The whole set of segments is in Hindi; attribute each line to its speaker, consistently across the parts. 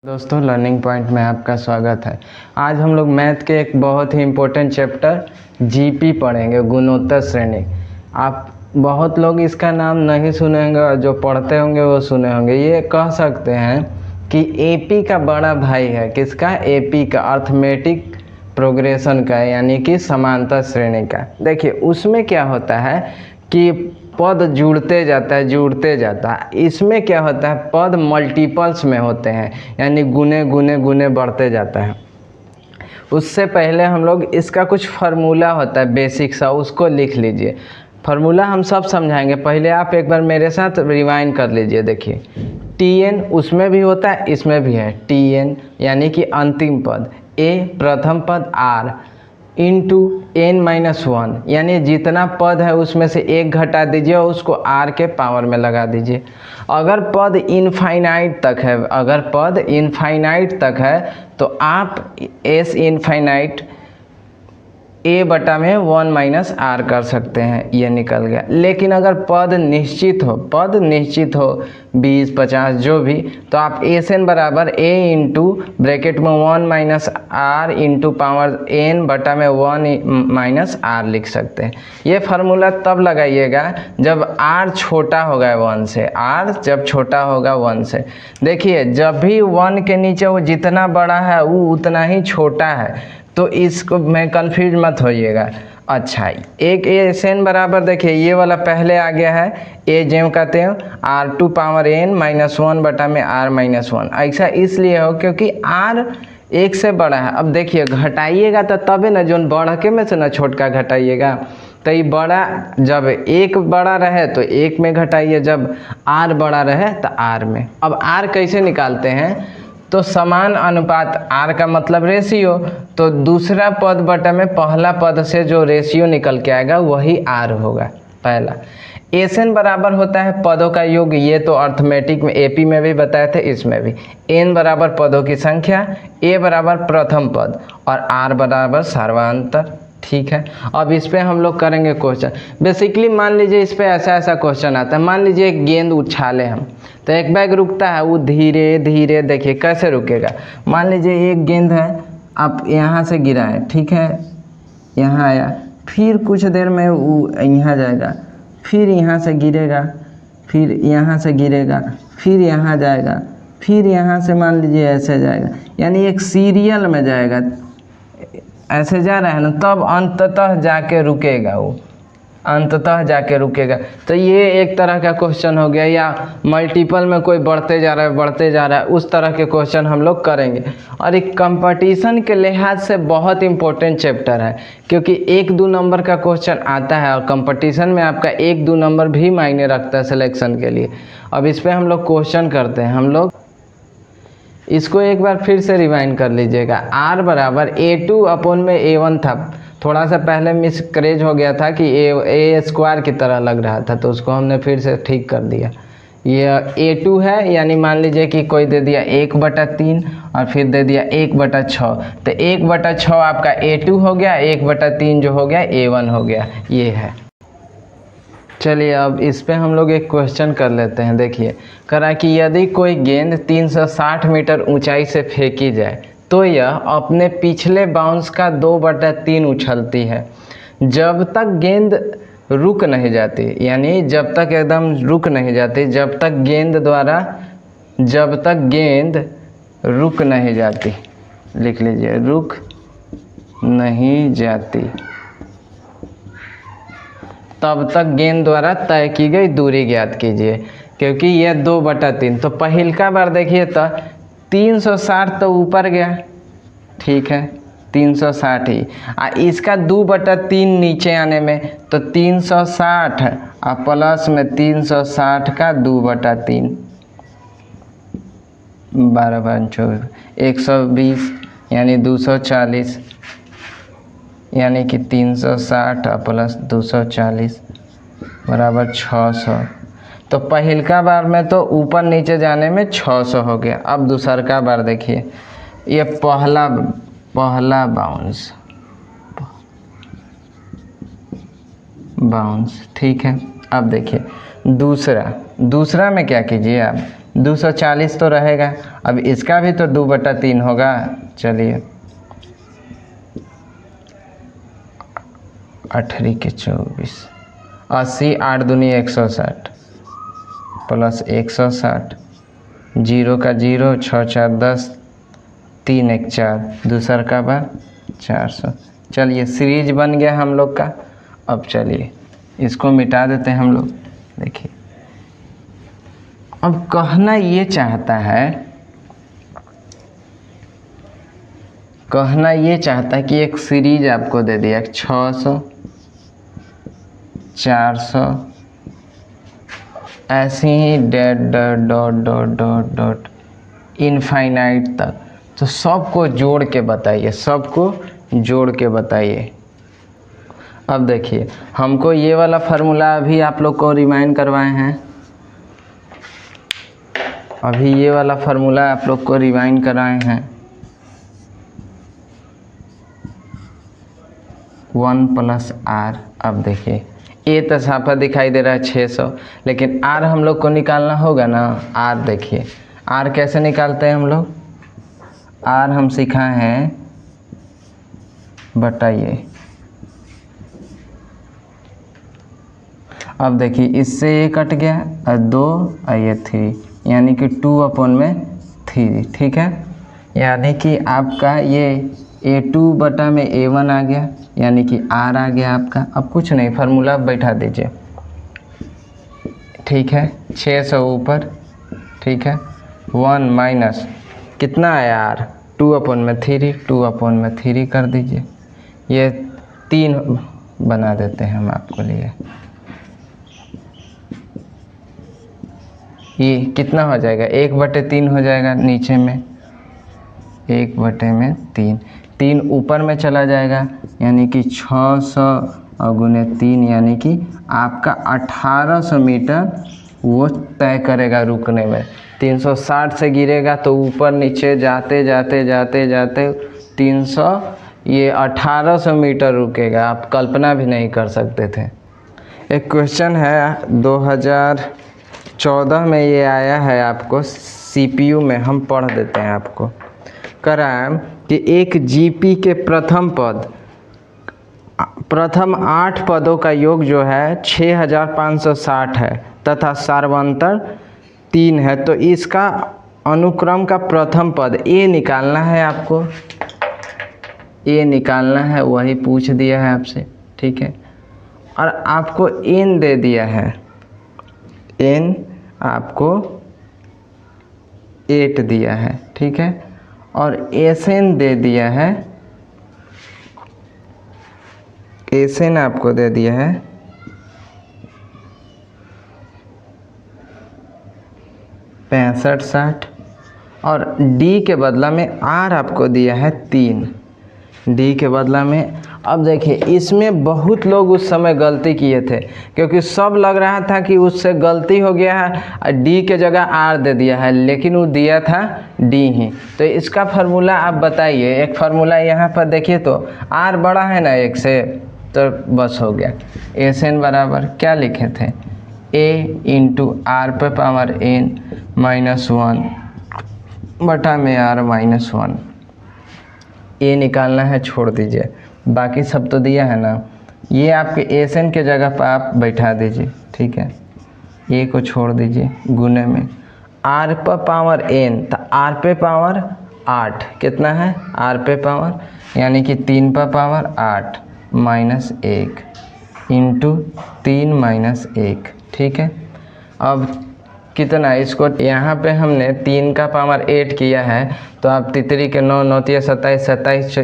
Speaker 1: दोस्तों लर्निंग पॉइंट में आपका स्वागत है। आज हम लोग मैथ के एक बहुत ही इम्पोर्टेंट चैप्टर जीपी पढ़ेंगे, गुणोत्तर श्रेणी। आप बहुत लोग इसका नाम नहीं सुने होंगे और जो पढ़ते होंगे वो सुने होंगे। ये कह सकते हैं कि एपी का बड़ा भाई है। किसका? एपी का, अर्थमेटिक प्रोग्रेशन का, यानी कि समांतर श्रेणी का। देखिए उसमें क्या होता है कि पद जुड़ते जाता है। इसमें क्या होता है, पद मल्टीपल्स में होते हैं, यानी गुने गुने गुने बढ़ते जाता है। उससे पहले हम लोग इसका कुछ फार्मूला होता है बेसिक सा, उसको लिख लीजिए। फार्मूला हम सब समझाएंगे, पहले आप एक बार मेरे साथ रिवाइंड कर लीजिए। देखिए टीएन उसमें भी होता है, इसमें भी है। टीएन यानी कि अंतिम पद, ए प्रथम पद, आर इंटू n-1, यानी जितना पद है उसमें से एक घटा दीजिए और उसको r के पावर में लगा दीजिए। अगर पद इनफाइनाइट तक है तो आप s इनफाइनाइट a बटा में 1 - r कर सकते हैं, ये निकल गया। लेकिन अगर पद निश्चित हो 20 50 जो भी, तो आप Sn बराबर a इंटू ब्रैकेट में 1 - r इंटू पावर n बटा में 1 - r लिख सकते हैं। ये फार्मूला तब लगाइएगा जब r छोटा होगा 1 से। r जब छोटा होगा 1 से, देखिए जब भी 1 के नीचे वो जितना बड़ा है वो उतना ही छोटा है, तो इसको में कन्फ्यूज मत होइएगा। अच्छा, एक Sn बराबर, देखिए ये वाला पहले आ गया है, ए जेम कहते हैं r2 पावर n -1 बटा में r-1। ऐसा इसलिए हो क्योंकि r एक से बड़ा है। अब देखिए घटाइएगा तो तबे ना, जो बढ़ के में से ना छोटका घटाइएगा। तो ये बड़ा, जब एक बड़ा रहे तो एक में घटाइए, जब r बड़ा रहे तो r में। अब r कैसे निकालते हैं, तो समान अनुपात, r का मतलब रेशियो, तो दूसरा पद बटा में पहला पद से जो रेशियो निकल के आएगा वही r होगा पहला। Sn बराबर होता है पदों का योग, ये तो अर्थमेटिक में एपी में भी बताए थे, इसमें भी। n बराबर पदों की संख्या, a बराबर प्रथम पद और r बराबर सर्वांतर। ठीक है, अब इस पे हम लोग करेंगे क्वेश्चन। बेसिकली मान लीजिए इस पे ऐसा क्वेश्चन आता है। मान लीजिए एक गेंद उछाले हम, तो एक बैग रुकता है, वो धीरे धीरे, देखिए कैसे रुकेगा। मान लीजिए एक गेंद है, आप यहाँ से गिराएं, ठीक है, यहाँ आया, फिर कुछ देर में वो यहाँ जाएगा, फिर यहाँ से गिरेगा, फिर यहाँ से गिरेगा, फिर यहाँ जाएगा, फिर यहाँ से मान लीजिए ऐसे जाएगा, यानी एक सीरियल में जाएगा, ऐसे जा रहा है ना, तब अंततः जाके रुकेगा वो, अंततः जाके रुकेगा। तो ये एक तरह का क्वेश्चन हो गया। या मल्टीपल में कोई बढ़ते जा रहा है, उस तरह के क्वेश्चन हम लोग करेंगे। और एक कंपटीशन के लिहाज से बहुत इंपॉर्टेंट चैप्टर है, क्योंकि 1-2 नंबर का क्वेश्चन आता है और कंपटीशन में आपका 1-2 नंबर भी मायने रखता है सिलेक्शन के लिए। अब इस पर हम लोग क्वेश्चन करते हैं। हम लोग इसको एक बार फिर से रिवाइंड कर लीजिएगा। r बराबर a2 अपॉन में a1 था, थोड़ा सा पहले मिसकरेज हो गया था कि ए स्क्वायर की तरह लग रहा था, तो उसको हमने फिर से ठीक कर दिया। ये a2 है, यानी मान लीजिए कि कोई दे दिया 1/3 और फिर दे दिया 1/6, तो 1/6 आपका a2 हो गया, 1/3 जो हो गया a1 हो गया, ये है। चलिए अब इस पे हम लोग एक क्वेश्चन कर लेते हैं। देखिए करा कि यदि कोई गेंद 360 मीटर ऊंचाई से फेंकी जाए तो यह अपने पिछले बाउंस का 2/3 उछलती है जब तक गेंद रुक नहीं जाती, यानी जब तक एकदम रुक नहीं जाती, जब तक गेंद रुक नहीं जाती, लिख लीजिए, रुक नहीं जाती, तब तक गेंद द्वारा तय की गई दूरी ज्ञात कीजिए। क्योंकि यह 2/3, तो पहिलका बार देखिए तो 360 तो ऊपर गया, ठीक है, 360 ही, इसका 2/3 नीचे आने में, तो 360 और प्लस में 360 का 2/3, 12 120, यानी 240, यानी कि 360 प्लस 240 बराबर 600। तो पहिलका बार में तो ऊपर नीचे जाने में 600 हो गया। अब दूसर का बार देखिए, ये पहला बाउंस, ठीक है। अब देखिए दूसरा में क्या कीजिए आप, 240 तो रहेगा। अब इसका भी तो 2/3 होगा। चलिए 8 के 24, 80, 8 दूनी 160 प्लस 160, 0 का 0, 6 4 10, 3 1 4, दूसर का बार 400। चलिए सीरीज बन गया हम लोग का। अब चलिए इसको मिटा देते हैं हम लोग। देखिए अब कहना ये चाहता है कि एक सीरीज आपको दे दिया 600, 400, ऐसे ही डॉट इनफाइनाइट तक। तो सबको जोड़ के बताइए, अब देखिए हमको ये वाला फार्मूला अभी आप लोग को रिमाइंड करवाए हैं। अभी ये वाला फार्मूला आप लोग को रिवाइंड कराए हैं। 1 + r। अब देखिए ए तो साफा दिखाई दे रहा है 600, लेकिन r हम लोग को निकालना होगा ना। r देखिए r कैसे निकालते हैं हम लोग। r हम सीखा है, बताइए। अब देखिए इससे ये कट गया और 2 और ये 3, यानी कि 2/3। ठीक है, यानी कि आपका ये A2/A1 आ गया, यानी कि r आ गया आपका। अब कुछ नहीं, फार्मूला बैठा दीजिए। ठीक है 600 ऊपर, ठीक है 1 माइनस कितना आया r, 2/3 कर दीजिए। ये 3 बना देते हैं हम आपको लिए। ये कितना हो जाएगा, 1/3 हो जाएगा नीचे में, 1/3। 3 ऊपर में चला जाएगा, यानी कि 600 और गुने 3, यानी कि आपका 1800 मीटर वो तय करेगा रुकने में। 360 से गिरेगा तो ऊपर नीचे जाते 300, ये 1800 मीटर रुकेगा। आप कल्पना भी नहीं कर सकते थे। एक क्वेश्चन है 2014 में ये आया है आपको CPU में, हम पढ़ देते हैं आपको। कराएं कि एक GP के प्रथम 8 पदों का योग जो है 6560 है तथा सार्वंतर 3 है, तो इसका अनुक्रम का प्रथम पद A निकालना है आपको। A निकालना है, वही पूछ दिया है आपसे। ठीक है, और आपको N दे दिया है, N आपको 8 दिया है। ठीक है, और SN दे दिया है, SN आपको दे दिया है 65-60, और D के बदला में R आपको दिया है 3, D के बदला में। अब देखिए इसमें बहुत लोग उस समय गलती किए थे, क्योंकि सब लग रहा था कि उससे गलती हो गया है, D के जगह R दे दिया है, लेकिन वो दिया था D ही। तो इसका फार्मूला आप बताइए। एक फार्मूला यहाँ पर देखिए तो R बड़ा है ना 1 से, तो बस हो गया। SN बराबर क्या लिखे थे, A × R⁻N -1/R-1। A निकालना है, छोड़ दीजिए, बाकी सब तो दिया है ना। ये आपके SN के जगह पर आप बैठा दीजिए। ठीक है, A को छोड़ दीजिए, गुने में R⁻N, तो R⁻8 कितना है, R⁻, यानी कि 3⁻8 -1 × 3 - 1। ठीक है, अब कितना, इसको यहाँ पे हमने 3 का पावर 8 किया है, तो आप तितरी के 9 9 × 27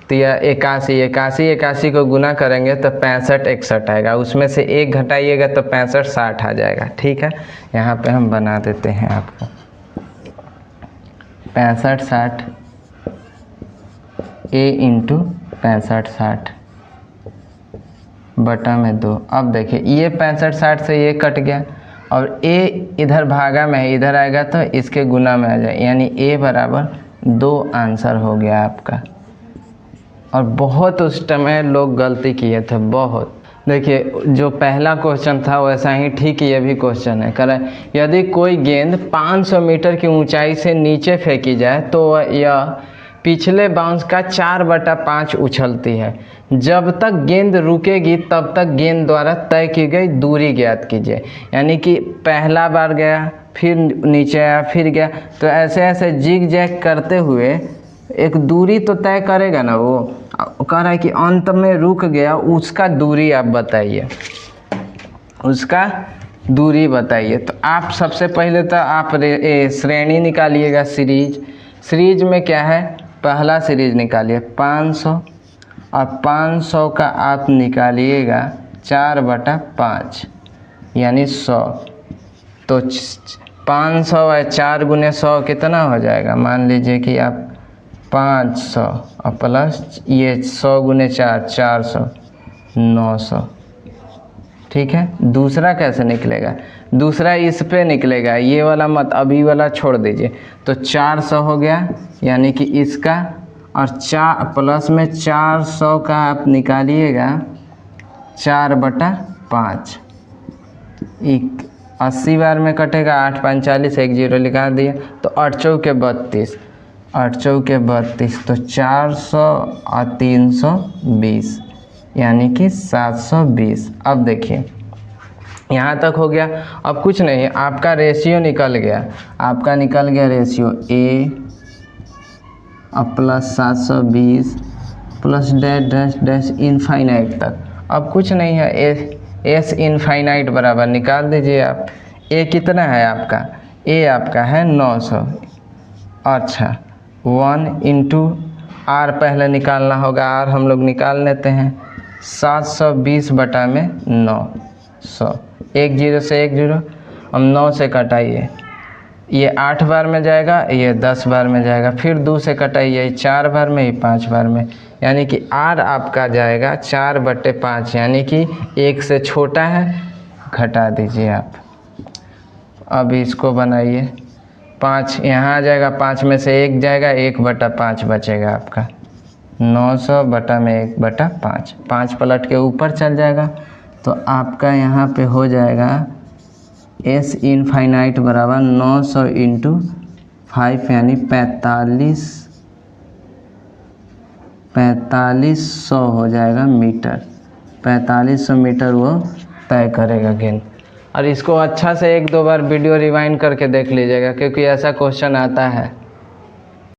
Speaker 1: 27 81 81 को गुना करेंगे तो 65 61 आएगा। उसमें से 1 घटाइएगा तो 65 60 आ जाएगा। ठीक है, यहाँ पे हम बना देते हैं आपको 65 60 A × 65 60 बटा में 2। अब देखिए ये 65 60 से ये कट गया, और A इधर भागा में है, इधर आएगा तो इसके गुना में आ जाए, यानी A बराबर 2 आंसर हो गया आपका। और बहुत उस समय लोग गलती किए थे, बहुत। देखिए जो पहला क्वेश्चन था वैसा ही ठीक ये भी क्वेश्चन है। कह रहा है यदि कोई गेंद 500 मीटर की ऊंचाई से नीचे फेंकी जाए तो यह पिछले बाउंस का 4/5 उछलती है। जब तक गेंद रुकेगी तब तक गेंद द्वारा तय की गई दूरी ज्ञात कीजिए। यानी कि पहला बार गया, फिर नीचे आया, फिर गया, तो ऐसे ऐसे जिग जैग करते हुए एक दूरी तो तय करेगा ना। वो कह रहा है कि अंत में रुक गया, उसका दूरी आप बताइए, उसका दूरी बताइए। तो आप सबसे पहले तो आप श्रेणी निकालिएगा, सीरीज में क्या है, पहला सीरीज निकालिए 500 और 500 का आप निकालिएगा 4/5 यानी 100। तो 500 और 4 गुने 100 कितना हो जाएगा, मान लीजिए कि आप 500 और प्लस ये 100 गुने 4 400 900। ठीक है, दूसरा कैसे निकलेगा, दूसरा इस पे निकलेगा, ये वाला मत, अभी वाला छोड़ दीजिए। तो 400 हो गया यानी कि इसका, और 4 प्लस में 400 का आप निकालिएगा 4/5। 80 बार में कटेगा, 8 5 40, 1 0 लिखा दिए। तो 8 चौके 32, 8 चौके 32, तो 400 और 320 यानी कि 720। अब देखिए यहाँ तक हो गया। अब कुछ नहीं, आपका रेशियो निकल गया, आपका निकल गया रेशियो ए और plus 720 plus dash dash dash infinite तक। अब कुछ नहीं है, एस इनफाइनाइट बराबर निकाल दीजिए आप। ए कितना है आपका, ए आपका है 900। अच्छा 1 इंटू आर पहले निकालना होगा, आर हम लोग निकाल लेते हैं। 720 बटा में 900, 1 0 से 1 0, हम 9 से कटाइए, ये 8 बार में जाएगा, ये 10 बार में जाएगा, फिर 2 से कटाइए, 4 बार में, ये 5 बार में, यानी कि आर आपका जाएगा 4/5 यानी कि 1 से छोटा है, घटा दीजिए आप। अब इसको बनाइए, 5 यहाँ आ जाएगा, 5 में से 1 जाएगा, 1/5 बचेगा आपका। 900 बटा में 1/5, 5 पलट के ऊपर चल जाएगा। तो आपका यहाँ पे हो जाएगा एस इनफाइनाइट बराबर 900 इंटू 5 यानी 4500 हो जाएगा मीटर। 4500 मीटर वो तय करेगा गेंद। और इसको अच्छा से 1-2 बार वीडियो रिवाइंड करके देख लीजिएगा, क्योंकि ऐसा क्वेश्चन आता है।